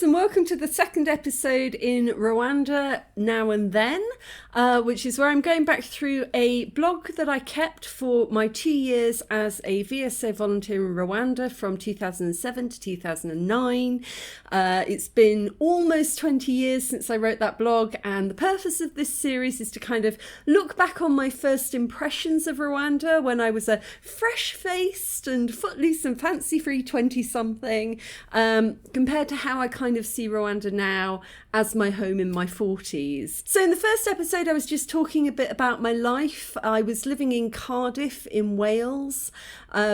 and welcome to the second episode in Rwanda Now and Then, which is where I'm going back through a blog that I kept for my 2 years as a VSO volunteer in Rwanda from 2007 to 2009. It's been almost 20 years since I wrote that blog, and the purpose of this series is to kind of look back on my first impressions of Rwanda when I was a fresh-faced and footloose and fancy-free 20-something, compared to how I kind of see Rwanda now as my home in my 40s. So in the first episode, I was just talking a bit about my life. I was living in Cardiff in Wales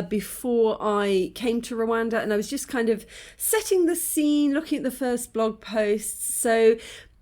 before I came to Rwanda, and I was just kind of setting the scene, looking at the first blog posts. So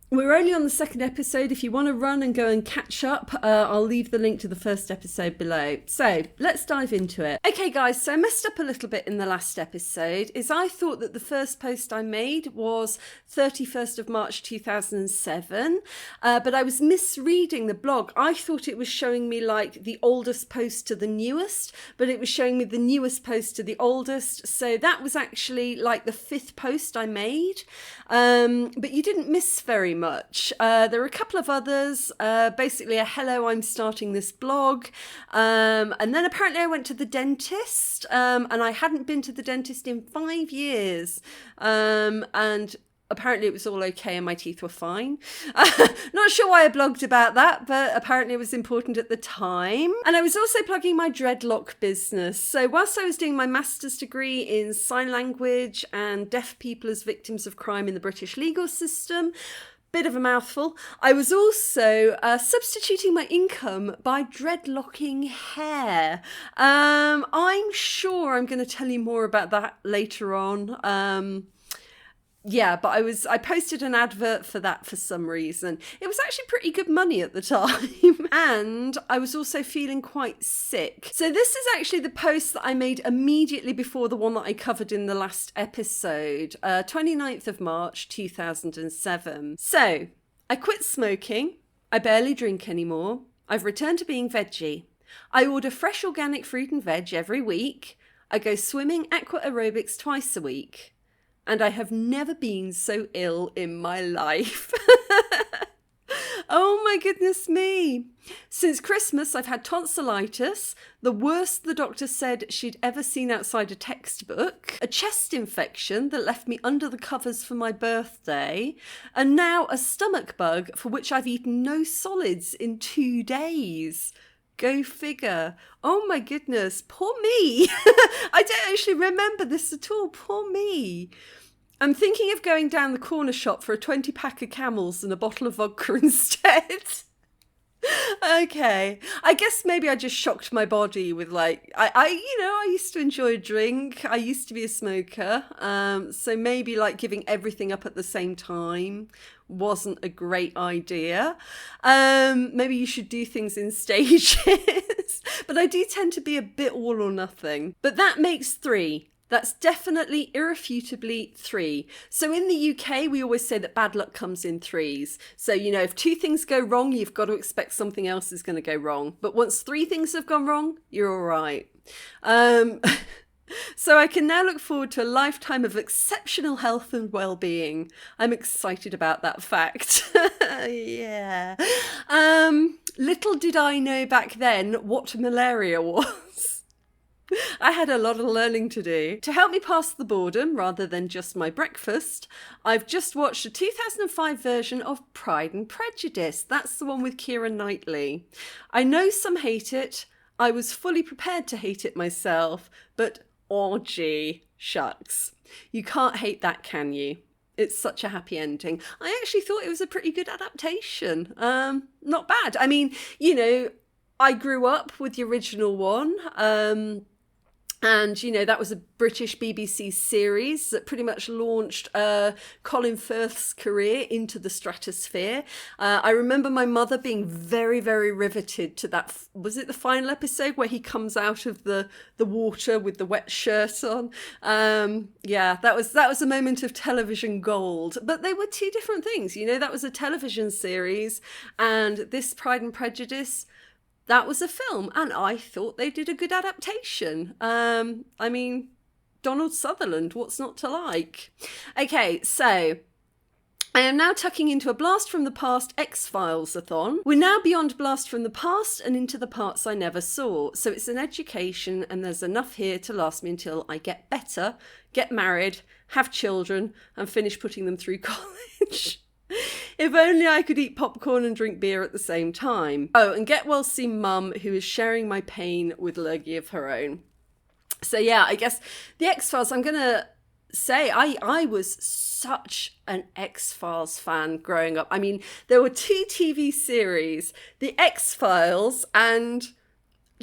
we're only on the second episode. If you want to run and go and catch up, I'll leave the link to the first episode below. So let's dive into it. Okay guys, so I messed up a little bit in the last episode. I thought that the first post I made was 31st of March 2007, but I was misreading the blog. I thought it was showing me like the oldest post to the newest, but it was showing me the newest post to the oldest. So that was actually like the 5th post I made, but you didn't miss very much. There were a couple of others, basically a hello, I'm starting this blog, and then apparently I went to the dentist, and I hadn't been to the dentist in 5 years, and apparently it was all okay and my teeth were fine. Not sure why I blogged about that, but apparently it was important at the time. And I was also plugging my dreadlock business. So whilst I was doing my master's degree in sign language and deaf people as victims of crime in the British legal system, bit of a mouthful, I was also substituting my income by dreadlocking hair. I'm sure I'm going to tell you more about that later on. Yeah, but I posted an advert for that for some reason. It was actually pretty good money at the time. And I was also feeling quite sick. So this is actually the post that I made immediately before the one that I covered in the last episode, 29th of March 2007. So I quit smoking. I barely drink anymore. I've returned to being veggie. I order fresh organic fruit and veg every week. I go swimming, aqua aerobics twice a week. And I have never been so ill in my life. Oh my goodness me. Since Christmas, I've had tonsillitis, the worst the doctor said she'd ever seen outside a textbook, a chest infection that left me under the covers for my birthday, and now a stomach bug for which I've eaten no solids in 2 days. Go figure. Oh my goodness, poor me. I don't actually remember this at all. Poor me. I'm thinking of going down the corner shop for a 20-pack of Camels and a bottle of vodka instead. Okay. I guess maybe I just shocked my body with I used to enjoy a drink. I used to be a smoker. So maybe like giving everything up at the same time wasn't a great idea. Maybe you should do things in stages. But I do tend to be a bit all or nothing. But that makes 3. That's definitely, irrefutably 3. So in the UK, we always say that bad luck comes in 3s. So, if 2 things go wrong, you've got to expect something else is going to go wrong. But once 3 things have gone wrong, you're all right. So I can now look forward to a lifetime of exceptional health and well-being. I'm excited about that fact. Yeah. Little did I know back then what malaria was. I had a lot of learning to do. To help me pass the boredom, rather than just my breakfast, I've just watched a 2005 version of Pride and Prejudice. That's the one with Keira Knightley. I know some hate it. I was fully prepared to hate it myself, but oh gee, shucks. You can't hate that, can you? It's such a happy ending. I actually thought it was a pretty good adaptation. Not bad. I mean, I grew up with the original one. And, that was a British BBC series that pretty much launched Colin Firth's career into the stratosphere. I remember my mother being very, very riveted to that. Was it the final episode where he comes out of the water with the wet shirt on? Yeah, that was a moment of television gold. But they were 2 different things. That was a television series, and this Pride and Prejudice, that was a film, and I thought they did a good adaptation. Donald Sutherland. What's not to like? Okay, so I am now tucking into a Blast from the Past X-Files-a-thon. We're now beyond Blast from the Past and into the parts I never saw. So it's an education, and there's enough here to last me until I get better, get married, have children, and finish putting them through college. If only I could eat popcorn and drink beer at the same time. Oh, and get well see Mum, who is sharing my pain with lurgy of her own. So yeah, I guess the X-Files, I'm going to say I was such an X-Files fan growing up. I mean, there were 2 TV series, the X-Files, and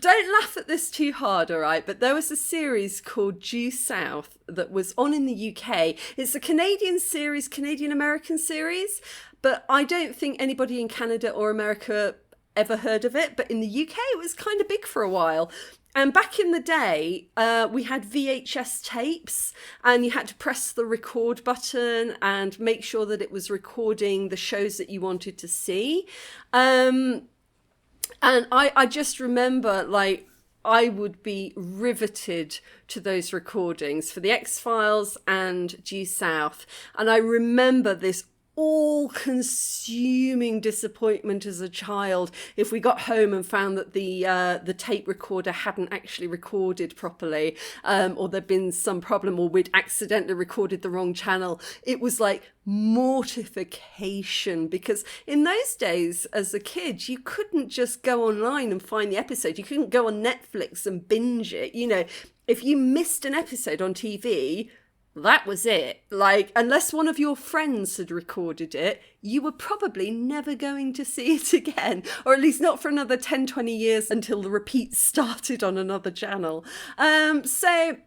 don't laugh at this too hard, all right, but there was a series called Due South that was on in the UK. It's a Canadian series, Canadian-American series, but I don't think anybody in Canada or America ever heard of it. But in the UK, it was kind of big for a while. And back in the day, we had VHS tapes, and you had to press the record button and make sure that it was recording the shows that you wanted to see. And I just remember, like, I would be riveted to those recordings for the X-Files and Due South. And I remember this all-consuming disappointment as a child if we got home and found that the tape recorder hadn't actually recorded properly, or there'd been some problem, or we'd accidentally recorded the wrong channel. It was like mortification, because in those days as a kid you couldn't just go online and find the episode. You couldn't go on Netflix and binge it. You know, if you missed an episode on TV, that was it. Like, unless one of your friends had recorded it, you were probably never going to see it again, or at least not for another 10, 20 years until the repeats started on another channel. So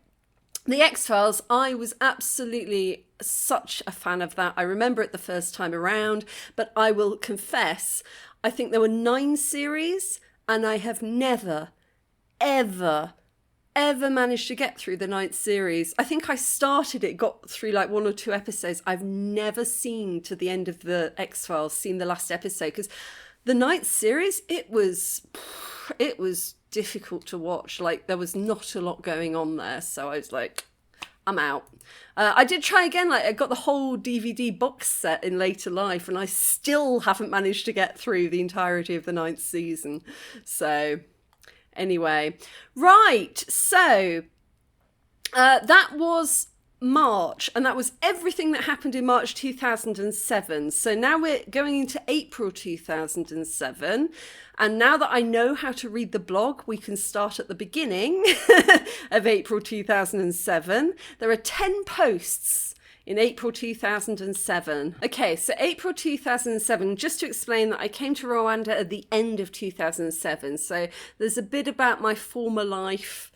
the X-Files, I was absolutely such a fan of that. I remember it the first time around, but I will confess, I think there were 9 series, and I have never, ever managed to get through the 9th series. I think I started it, got through like 1 or 2 episodes. I've never seen to the end of the X-Files, seen the last episode, because the 9th series, it was difficult to watch. Like, there was not a lot going on there, so I was like, I'm out. I did try again, like I got the whole DVD box set in later life, and I still haven't managed to get through the entirety of the 9th season. So anyway, right, so that was March, and that was everything that happened in March 2007. So now we're going into April 2007, and now that I know how to read the blog, we can start at the beginning of April 2007. There are 10 posts in April 2007. Okay, so April 2007, just to explain that I came to Rwanda at the end of 2007. So there's a bit about my former life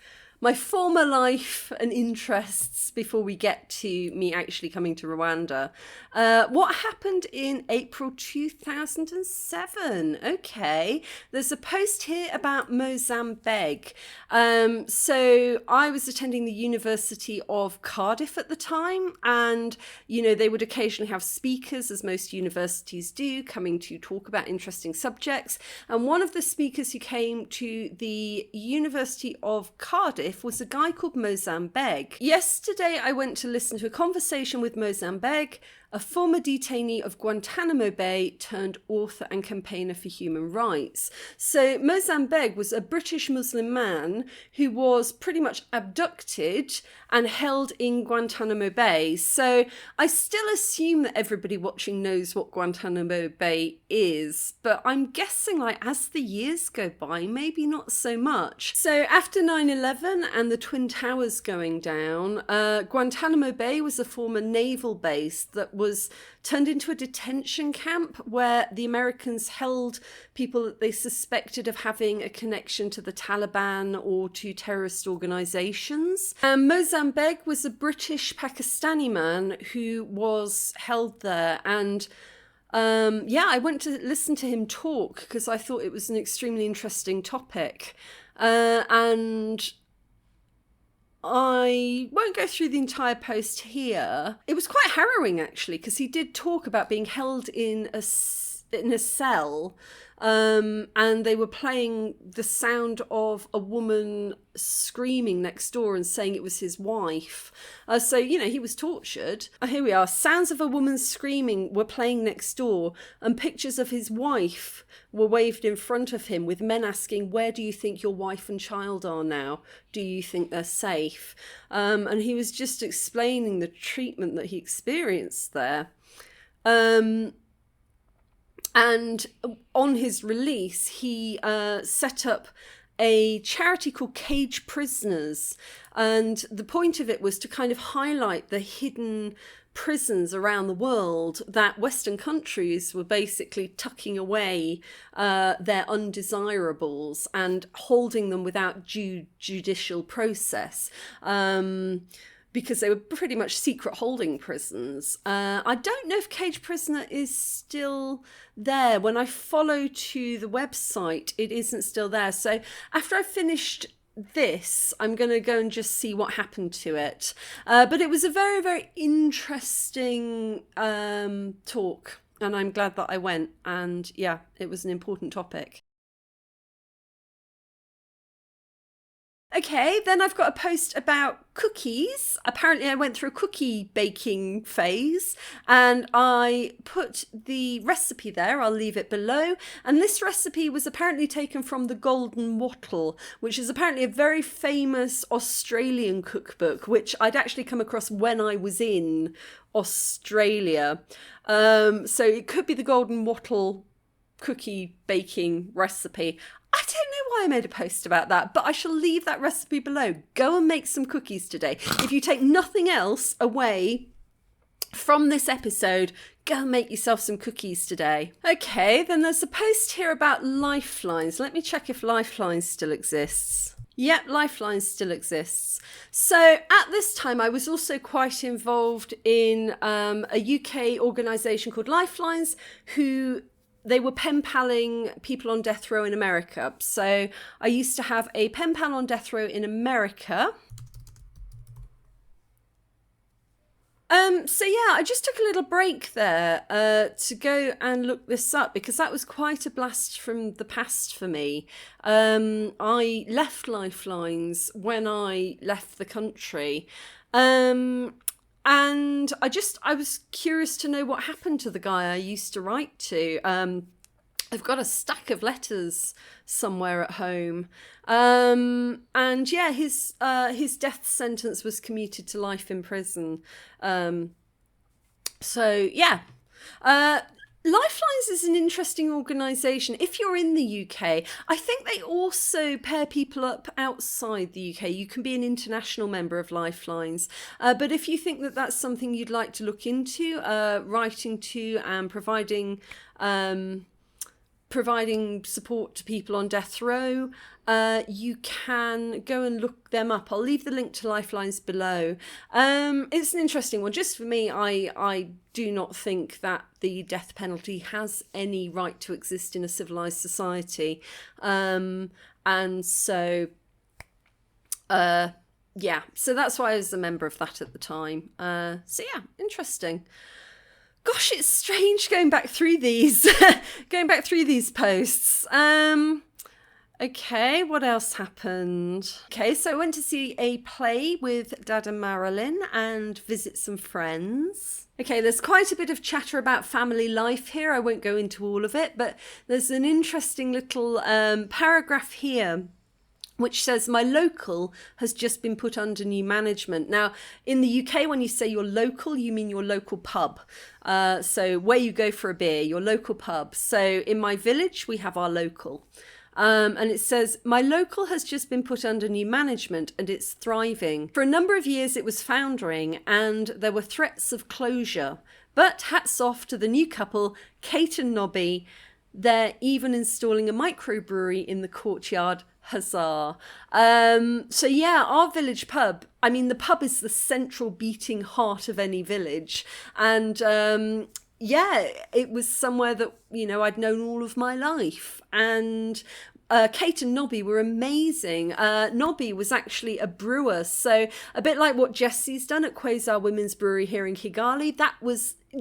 and interests before we get to me actually coming to Rwanda. What happened in April 2007? Okay, there's a post here about Mozambique. So I was attending the University of Cardiff at the time, and you know, they would occasionally have speakers, as most universities do, coming to talk about interesting subjects. And one of the speakers who came to the University of Cardiff was a guy called Mozambique. Yesterday, I went to listen to a conversation with Mozambique, a former detainee of Guantanamo Bay turned author and campaigner for human rights. So Mozambique was a British Muslim man who was pretty much abducted and held in Guantanamo Bay. So I still assume that everybody watching knows what Guantanamo Bay is, but I'm guessing, like, as the years go by, maybe not so much. So after 9/11 and the Twin Towers going down, Guantanamo Bay was a former naval base that was turned into a detention camp where the Americans held people that they suspected of having a connection to the Taliban or to terrorist organisations. Mozambique was a British Pakistani man who was held there, and I went to listen to him talk because I thought it was an extremely interesting topic. And I won't go through the entire post here. It was quite harrowing, actually, because he did talk about being held in in a cell, and they were playing the sound of a woman screaming next door and saying it was his wife. So, you know, he was tortured. Here we are. Sounds of a woman screaming were playing next door, and pictures of his wife were waved in front of him, with men asking, where do you think your wife and child are now? Do you think they're safe? And he was just explaining the treatment that he experienced there. And on his release, he set up a charity called Cage Prisoners. And the point of it was to kind of highlight the hidden prisons around the world that Western countries were basically tucking away their undesirables and holding them without due judicial process. Because they were pretty much secret holding prisons. I don't know if Cage Prisoner is still there. When I follow to the website, it isn't still there. So after I've finished this, I'm going to go and just see what happened to it. But it was a very, very interesting talk, and I'm glad that I went. And yeah, it was an important topic. Okay, then I've got a post about cookies. Apparently I went through a cookie baking phase, and I put the recipe there. I'll leave it below. And this recipe was apparently taken from the Golden Wattle, which is apparently a very famous Australian cookbook, which I'd actually come across when I was in Australia. So it could be the Golden Wattle cookie baking recipe. I don't know why I made a post about that, but I shall leave that recipe below. Go and make some cookies today. If you take nothing else away from this episode, go and make yourself some cookies today. Okay, then there's a post here about Lifelines. Let me check if Lifelines still exists. Yep, Lifelines still exists. So at this time, I was also quite involved in a UK organisation called Lifelines, who they were pen paling people on death row in America. So I used to have a pen pal on death row in America. So yeah, I just took a little break there to go and look this up, because that was quite a blast from the past for me. I left Lifelines when I left the country. And I was curious to know what happened to the guy I used to write to. I've got a stack of letters somewhere at home. And yeah, his death sentence was commuted to life in prison. So yeah. Lifelines is an interesting organisation. If you're in the UK, I think they also pair people up outside the UK. You can be an international member of Lifelines. But if you think that that's something you'd like to look into, writing to and providing support to people on death row, you can go and look them up. I'll leave the link to Lifelines below. It's an interesting one. Just for me, I do not think that the death penalty has any right to exist in a civilized society. And so, yeah, so that's why I was a member of that at the time. So yeah, interesting. Gosh, it's strange going back through these, posts. Okay, what else happened? Okay, so I went to see a play with Dad and Marilyn and visit some friends. Okay, there's quite a bit of chatter about family life here. I won't go into all of it, but there's an interesting little paragraph here which says, my local has just been put under new management. Now, in the UK, when you say your local, you mean your local pub. So where you go for a beer, your local pub. So in my village, we have our local. And it says, my local has just been put under new management and it's thriving. For a number of years, it was foundering and there were threats of closure. But hats off to the new couple, Kate and Nobby. They're even installing a microbrewery in the courtyard. Huzzah. So yeah, our village pub, I mean, the pub is the central beating heart of any village. And yeah, it was somewhere that, you know, I'd known all of my life. And Kate and Nobby were amazing. Nobby was actually a brewer, so a bit like what Jesse's done at Quasar Women's Brewery here in Kigali.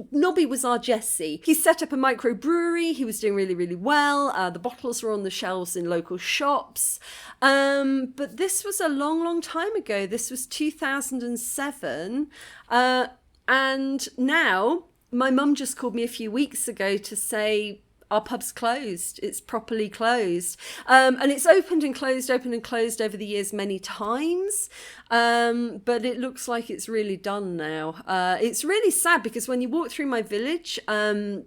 Nobby was our Jesse. He set up a microbrewery. He was doing really, really well. The bottles were on the shelves in local shops. But this was a long, long time ago. This was 2007. And now my mum just called me a few weeks ago to say our pub's closed. It's properly closed. And it's opened and closed over the years many times. But it looks like it's really done now. It's really sad because when you walk through my village, there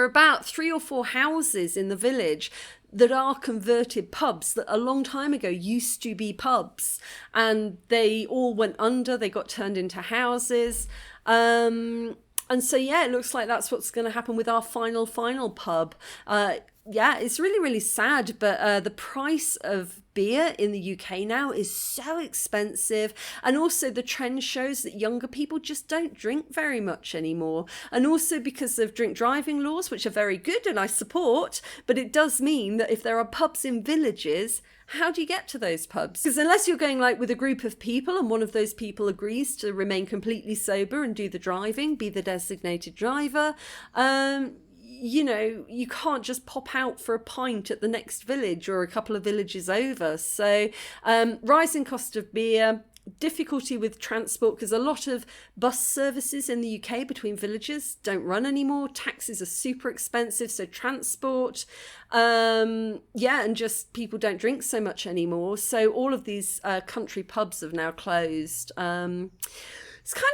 are about 3 or 4 houses in the village that are converted pubs that a long time ago used to be pubs, and they all went under. They got turned into houses. And so, yeah, it looks like that's what's going to happen with our final pub. Yeah, it's really, really sad, but the price of beer in the UK now is so expensive, and also the trend shows that younger people just don't drink very much anymore, and also because of drink driving laws, which are very good and I support, but it does mean that if there are pubs in villages, how do you get to those pubs? Because unless you're going like with a group of people and one of those people agrees to remain completely sober and do the driving, be the designated driver, you know, you can't just pop out for a pint at the next village or a couple of villages over. So rising cost of beer, difficulty with transport because a lot of bus services in the UK between villages don't run anymore. Taxis are super expensive, so transport, and just people don't drink so much anymore. So all of these country pubs have now closed. It's kind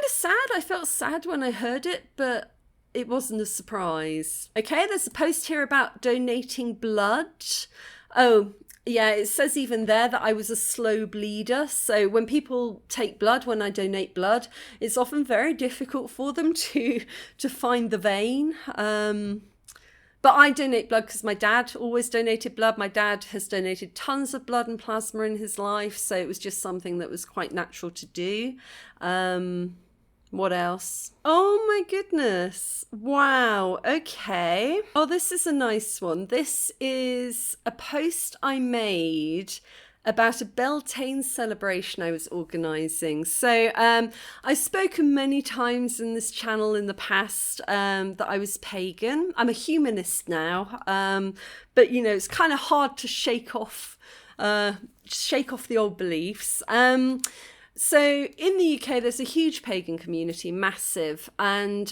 of sad. I felt sad when I heard it, but it wasn't a surprise. Okay, there's a post here about donating blood. Oh, yeah, it says even there that I was a slow bleeder. So when people take blood, when I donate blood, it's often very difficult for them to find the vein. But I donate blood because my dad always donated blood. My dad has donated tons of blood and plasma in his life. So it was just something that was quite natural to do. What else? Oh my goodness. Wow. Okay. Oh, this is a nice one. This is a post I made about a Beltane celebration I was organising. So I've spoken many times in this channel in the past that I was pagan. I'm a humanist now, but you know, it's kind of hard to shake off the old beliefs. So in the UK, there's a huge pagan community, massive, and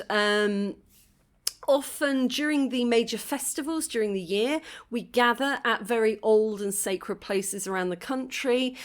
often during the major festivals during the year, we gather at very old and sacred places around the country.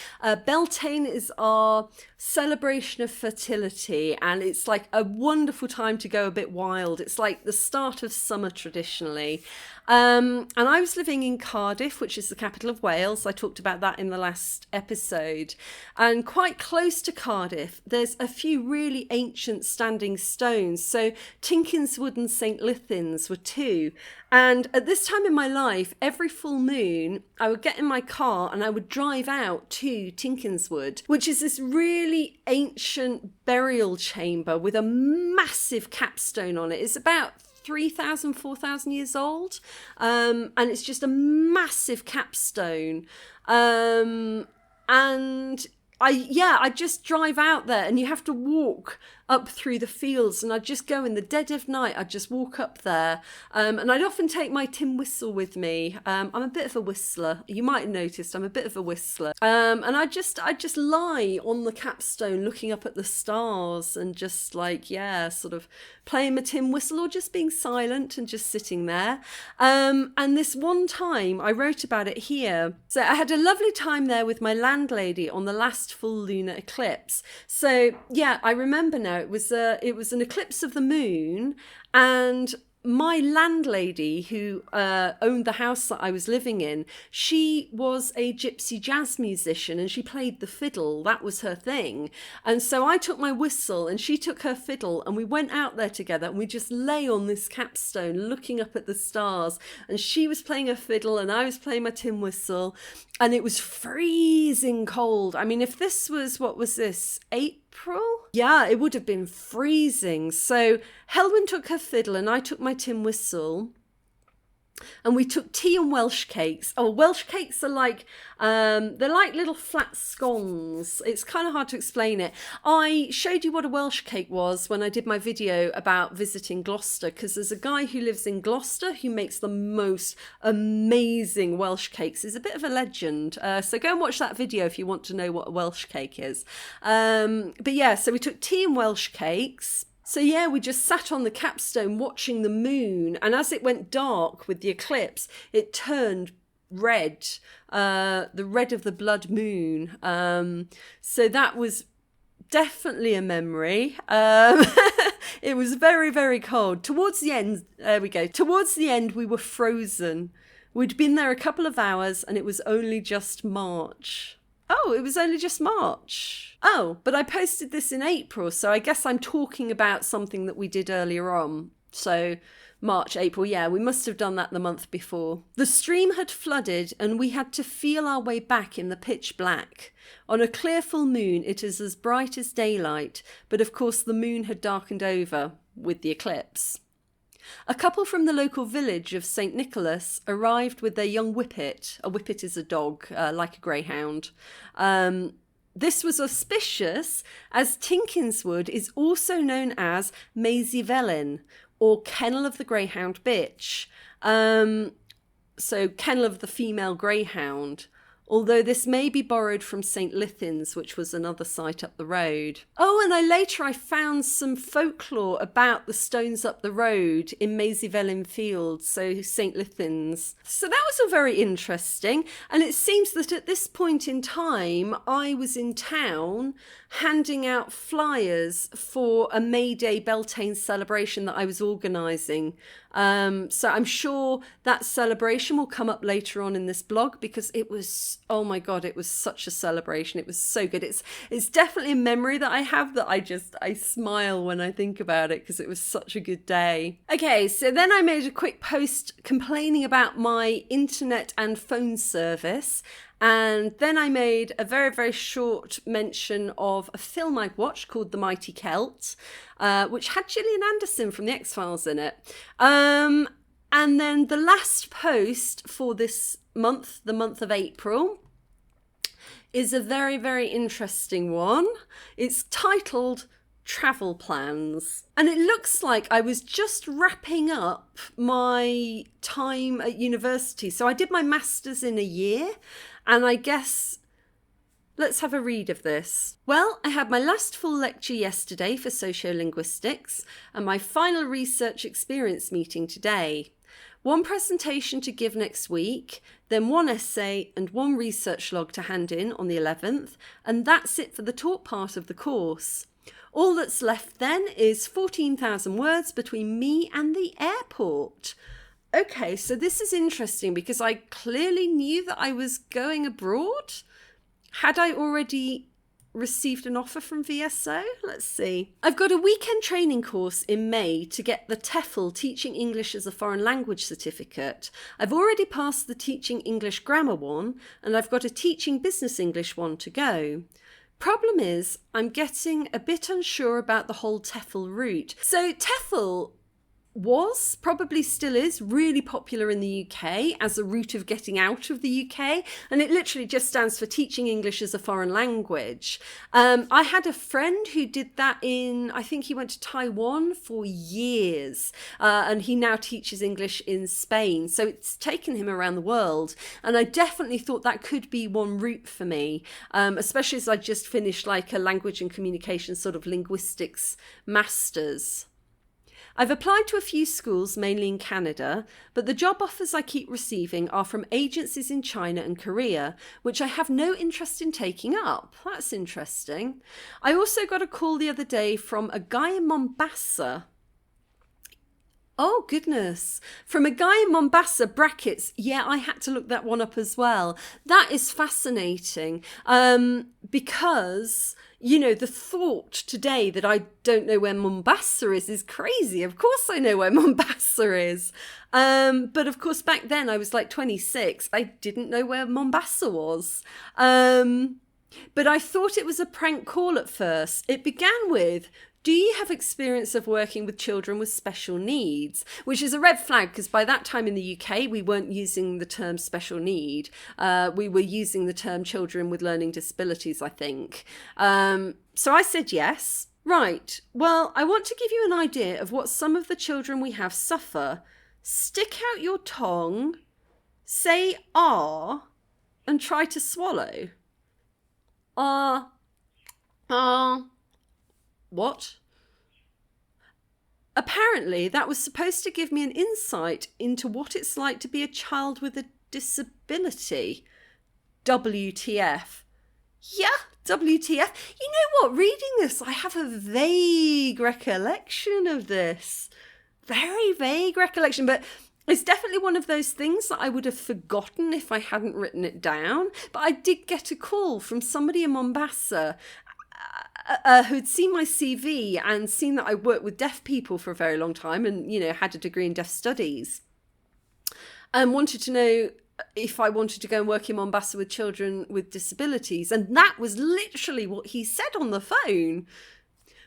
Beltane is our celebration of fertility, and it's like a wonderful time to go a bit wild. It's like the start of summer traditionally. And I was living in Cardiff, which is the capital of Wales. I talked about that in the last episode. And quite close to Cardiff, there's a few really ancient standing stones. So Tinkinswood and St. Lithins were 2. And at this time in my life, every full moon, I would get in my car and I would drive out to Tinkinswood, which is this really ancient burial chamber with a massive capstone on it. It's about 3,000, 4,000 years old. And it's just a massive capstone. And I just drive out there and you have to walk up through the fields, and I'd just go in the dead of night. I'd just walk up there, and I'd often take my tin whistle with me. I'm a bit of a whistler. You might have noticed I'm a bit of a whistler. And I'd just lie on the capstone looking up at the stars and just like, yeah, sort of playing my tin whistle or just being silent and just sitting there. And this one time I wrote about it here. So I had a lovely time there with my landlady on the last full lunar eclipse. So yeah, I remember now it was an eclipse of the moon, and my landlady who owned the house that I was living in, she was a gypsy jazz musician and she played the fiddle. That was her thing. And so I took my whistle and she took her fiddle, and we went out there together and we just lay on this capstone looking up at the stars, and she was playing her fiddle and I was playing my tin whistle, and it was freezing cold. I mean, if this was, what was this, April? Yeah, it would have been freezing. So Helwyn took her fiddle and I took my tin whistle, And we took tea and Welsh cakes. Oh, Welsh cakes are like, they're like little flat scones. It's kind of hard to explain it. I showed you what a Welsh cake was when I did my video about visiting Gloucester, because there's a guy who lives in Gloucester who makes the most amazing Welsh cakes. He's a bit of a legend. So go and watch that video if you want to know what a Welsh cake is. But yeah, so we took tea and Welsh cakes. So yeah, we just sat on the capstone watching the moon, and as it went dark with the eclipse, it turned red, the red of the blood moon. So that was definitely a memory. It was very, very cold. Towards the end, there we go. Towards the end, we were frozen. We'd been there a couple of hours, and it was only just March. Oh, it was only just March. Oh, but I posted this in April, so I guess I'm talking about something that we did earlier on. So March, April, yeah, we must have done that the month before. The stream had flooded and we had to feel our way back in the pitch black. On a clear full moon, it is as bright as daylight, but of course the moon had darkened over with the eclipse. A couple from the local village of St. Nicholas arrived with their young whippet. A whippet is a dog, like a greyhound. This was auspicious, as Tinkinswood is also known as Maisie Velin, or Kennel of the Greyhound Bitch. So Kennel of the Female Greyhound. Although this may be borrowed from St. Lithin's, which was another site up the road. Oh, and I found some folklore about the stones up the road in Maisie Velin Fields, so St. Lithin's. So that was all very interesting. And it seems that at this point in time, I was in town handing out flyers for a May Day Beltane celebration that I was organising. So I'm sure that celebration will come up later on in this blog, because it was, oh my God, it was such a celebration. It was so good. It's definitely a memory that I have that I smile when I think about it, because it was such a good day. Okay, so then I made a quick post complaining about my internet and phone service. And then I made a very, very short mention of a film I watched called The Mighty Celt, which had Gillian Anderson from The X-Files in it. And then the last post for this month, the month of April, is a very, very interesting one. It's titled Travel Plans. And it looks like I was just wrapping up my time at university. So I did my masters in a year, and I guess let's have a read of this. Well, I had my last full lecture yesterday for sociolinguistics and my final research experience meeting today. One presentation to give next week, then one essay and one research log to hand in on the 11th, and that's it for the taught part of the course. All that's left then is 14,000 words between me and the airport. Okay, so this is interesting because I clearly knew that I was going abroad. Had I already received an offer from VSO? Let's see. I've got a weekend training course in May to get the TEFL Teaching English as a Foreign Language certificate. I've already passed the Teaching English Grammar one, and I've got a Teaching Business English one to go. Problem is, I'm getting a bit unsure about the whole TEFL route. So TEFL was, probably still is, really popular in the UK as a route of getting out of the UK, and it literally just stands for Teaching English as a Foreign Language. I had a friend who did that I think he went to Taiwan for years, and he now teaches English in Spain, so it's taken him around the world, and I definitely thought that could be one route for me, especially as I just finished like a language and communication sort of linguistics masters. I've applied to a few schools, mainly in Canada, but the job offers I keep receiving are from agencies in China and Korea, which I have no interest in taking up. That's interesting. I also got a call the other day from a guy in Mombasa. Oh, goodness. From a guy in Mombasa, brackets. Yeah, I had to look that one up as well. That is fascinating because, you know, the thought today that I don't know where Mombasa is crazy. Of course I know where Mombasa is. But of course, back then I was like 26. I didn't know where Mombasa was. But I thought it was a prank call at first. It began with, do you have experience of working with children with special needs? Which is a red flag, because by that time in the UK, we weren't using the term special need. We were using the term children with learning disabilities, I think. So I said yes. Right. Well, I want to give you an idea of what some of the children we have suffer. Stick out your tongue, say "ah," and try to swallow. What? Apparently, that was supposed to give me an insight into what it's like to be a child with a disability. WTF. Yeah, WTF. You know what? Reading this, I have a vague recollection of this. Very vague recollection, but it's definitely one of those things that I would have forgotten if I hadn't written it down. But I did get a call from somebody in Mombasa who'd seen my CV and seen that I worked with deaf people for a very long time and, you know, had a degree in deaf studies, and wanted to know if I wanted to go and work in Mombasa with children with disabilities. And that was literally what he said on the phone.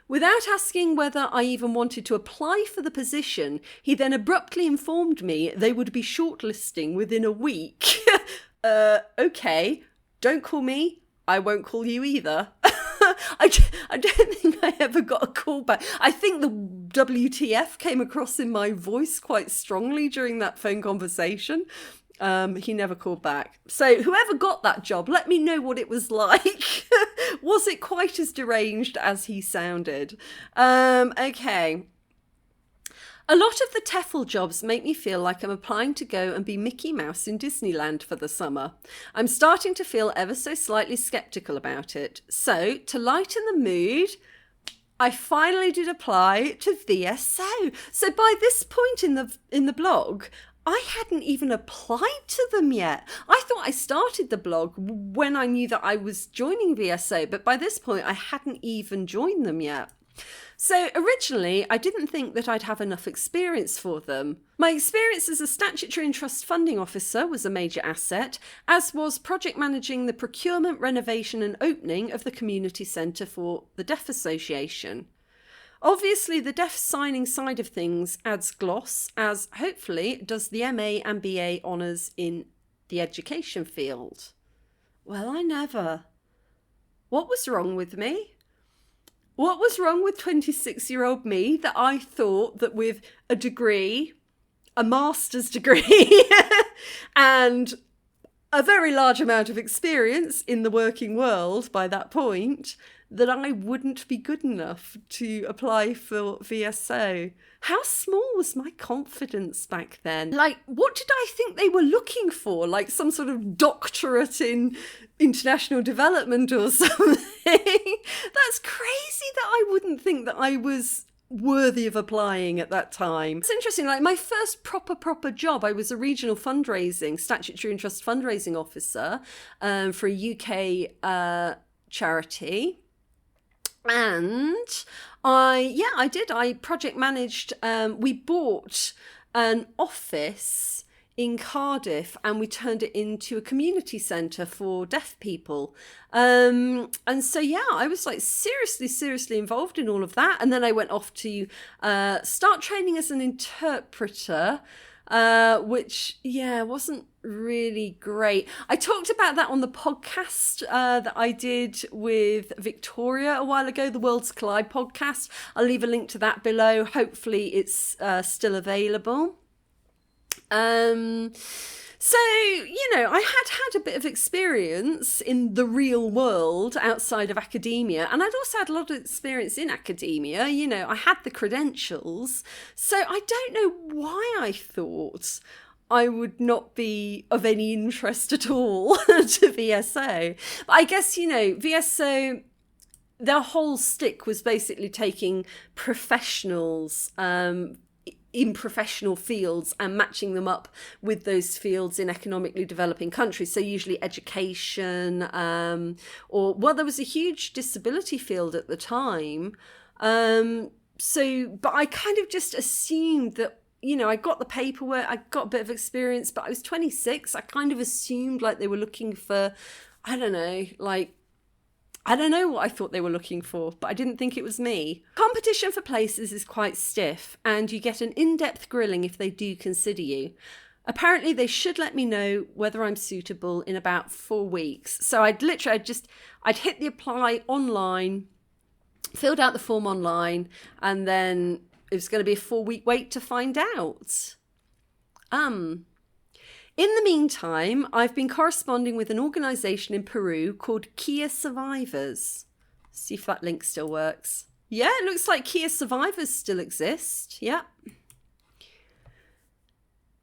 Without asking whether I even wanted to apply for the position, he then abruptly informed me they would be shortlisting within a week. Okay, don't call me, I won't call you either. I don't think I ever got a call back. I think the WTF came across in my voice quite strongly during that phone conversation. He never called back. So whoever got that job, let me know what it was like. Was it quite as deranged as he sounded? Okay. A lot of the TEFL jobs make me feel like I'm applying to go and be Mickey Mouse in Disneyland for the summer. I'm starting to feel ever so slightly sceptical about it. So, to lighten the mood, I finally did apply to VSO. So by this point in the blog, I hadn't even applied to them yet. I thought I started the blog when I knew that I was joining VSO, but by this point I hadn't even joined them yet. So originally, I didn't think that I'd have enough experience for them. My experience as a statutory and trust funding officer was a major asset, as was project managing the procurement, renovation and opening of the community centre for the Deaf Association. Obviously, the deaf signing side of things adds gloss, as hopefully does the MA and BA honours in the education field. Well, I never. What was wrong with me? What was wrong with 26-year-old me that I thought that with a degree, a master's degree, and a very large amount of experience in the working world by that point, that I wouldn't be good enough to apply for VSO? How small was my confidence back then? Like, what did I think they were looking for? Like some sort of doctorate in international development or something? That's crazy that I wouldn't think that I was worthy of applying at that time. It's interesting, like my first proper job, I was a regional fundraising, statutory and trust fundraising officer for a UK charity. And I project managed, we bought an office in Cardiff and we turned it into a community centre for deaf people. And so, I was like seriously involved in all of that. And then I went off to start training as an interpreter, which, wasn't really great. I talked about that on the podcast that I did with Victoria a while ago, the Worlds Collide podcast. I'll leave a link to that below. Hopefully it's still available. So, I had a bit of experience in the real world outside of academia, and I'd also had a lot of experience in academia. I had the credentials, so I don't know why I thought I would not be of any interest at all to VSO. But I guess, VSO, their whole stick was basically taking professionals in professional fields and matching them up with those fields in economically developing countries. So usually education, there was a huge disability field at the time. But I kind of just assumed that, I got the paperwork, I got a bit of experience, but I was 26. I kind of assumed like they were looking for, I don't know, like I don't know what I thought they were looking for, but I didn't think it was me. Competition for places is quite stiff, and you get an in-depth grilling if they do consider you. Apparently, they should let me know whether I'm suitable in about 4 weeks. So I'd hit the apply online, filled out the form online, and then it was going to be a 4-week wait to find out. In the meantime, I've been corresponding with an organisation in Peru called Kia Survivors. See if that link still works. Yeah, it looks like Kia Survivors still exist. Yeah.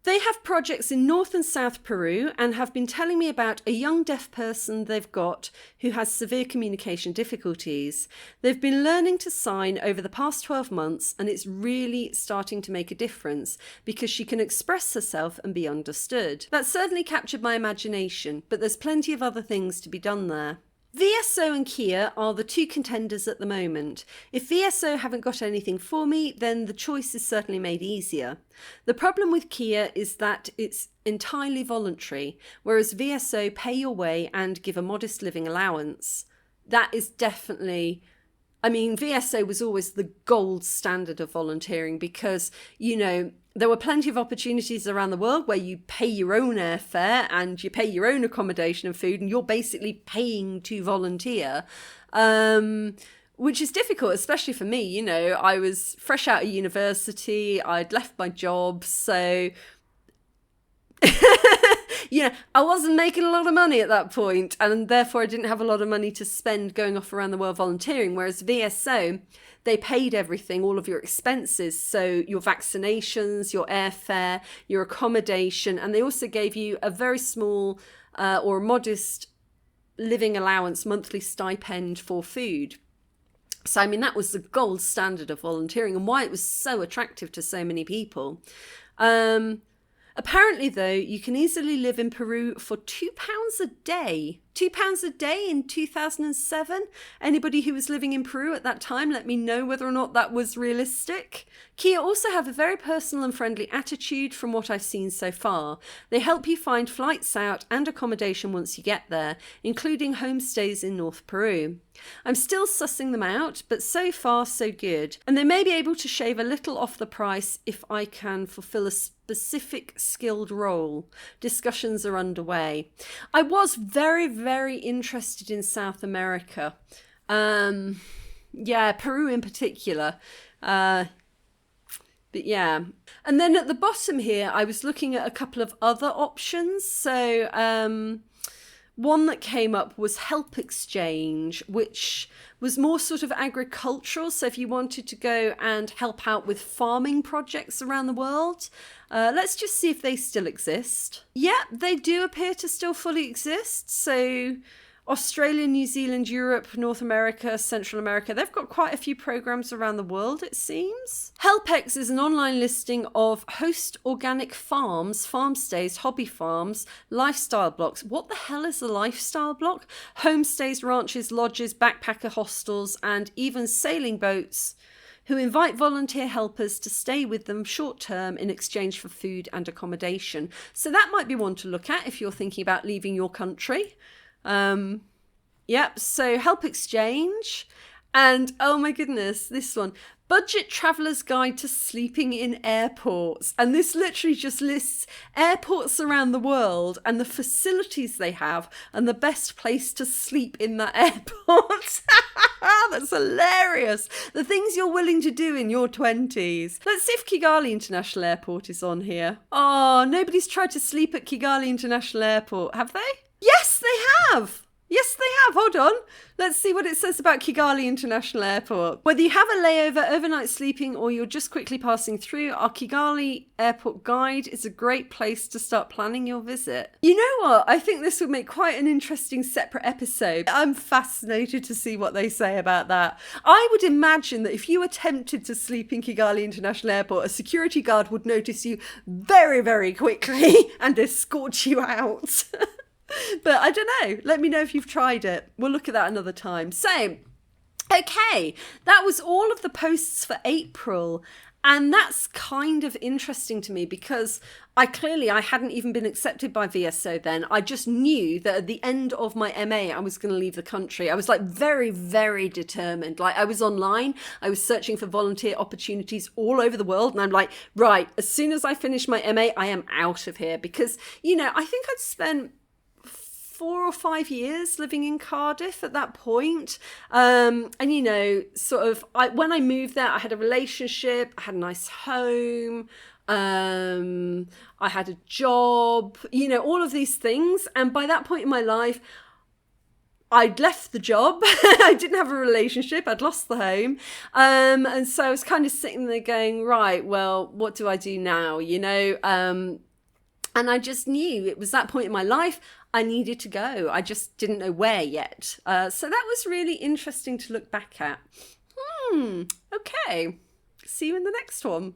They have projects in North and South Peru and have been telling me about a young deaf person they've got who has severe communication difficulties. They've been learning to sign over the past 12 months, and it's really starting to make a difference because she can express herself and be understood. That certainly captured my imagination, but there's plenty of other things to be done there. VSO and Kia are the two contenders at the moment. If VSO haven't got anything for me, then the choice is certainly made easier. The problem with Kia is that it's entirely voluntary, whereas VSO pay your way and give a modest living allowance. That is definitely... VSO was always the gold standard of volunteering because, there were plenty of opportunities around the world where you pay your own airfare and you pay your own accommodation and food, and you're basically paying to volunteer, which is difficult, especially for me. I was fresh out of university, I'd left my job, so... I wasn't making a lot of money at that point, and therefore I didn't have a lot of money to spend going off around the world volunteering, whereas VSO, they paid everything, all of your expenses, so your vaccinations, your airfare, your accommodation, and they also gave you a very small or modest living allowance, monthly stipend for food. So, that was the gold standard of volunteering and why it was so attractive to so many people. Apparently, though, you can easily live in Peru for £2 a day. £2 a day in 2007? Anybody who was living in Peru at that time, let me know whether or not that was realistic. Kia also have a very personal and friendly attitude from what I've seen so far. They help you find flights out and accommodation once you get there, including homestays in North Peru. I'm still sussing them out, but so far so good. And they may be able to shave a little off the price if I can fulfill a specific skilled role. Discussions are underway. I was very, very interested in South America. Peru in particular. But yeah. And then at the bottom here, I was looking at a couple of other options. So one that came up was Help Exchange, which was more sort of agricultural. So if you wanted to go and help out with farming projects around the world, let's just see if they still exist. Yeah, they do appear to still fully exist. So Australia, New Zealand, Europe, North America, Central America, they've got quite a few programs around the world, it seems. HelpX is an online listing of host organic farms, farm stays, hobby farms, lifestyle blocks. What the hell is a lifestyle block? Homestays, ranches, lodges, backpacker hostels, and even sailing boats who invite volunteer helpers to stay with them short term in exchange for food and accommodation. So that might be one to look at if you're thinking about leaving your country. So Help Exchange, and oh my goodness, this one, Budget Traveller's Guide to Sleeping in Airports. And this literally just lists airports around the world and the facilities they have and the best place to sleep in that airport. That's hilarious. The things you're willing to do in your 20s. Let's see if Kigali International Airport is on here. Oh, nobody's tried to sleep at Kigali International Airport, have they? Yes, they have. Yes, they have. Hold on. Let's see what it says about Kigali International Airport. Whether you have a layover, overnight sleeping, or you're just quickly passing through, our Kigali Airport Guide is a great place to start planning your visit. You know what? I think this would make quite an interesting separate episode. I'm fascinated to see what they say about that. I would imagine that if you attempted to sleep in Kigali International Airport, a security guard would notice you very, very quickly and escort you out. But I don't know. Let me know if you've tried it. We'll look at that another time. So, okay, that was all of the posts for April. And that's kind of interesting to me because I hadn't even been accepted by VSO then. I just knew that at the end of my MA, I was going to leave the country. I was like very, very determined. Like I was online, I was searching for volunteer opportunities all over the world. And I'm like, right, as soon as I finish my MA, I am out of here because, I think I'd spent 4 or 5 years living in Cardiff at that point. And, when I moved there, I had a relationship, I had a nice home, I had a job, all of these things. And by that point in my life, I'd left the job. I didn't have a relationship. I'd lost the home. And so I was kind of sitting there going, right, well, what do I do now? And I just knew it was that point in my life I needed to go. I just didn't know where yet. So that was really interesting to look back at. Okay. See you in the next one.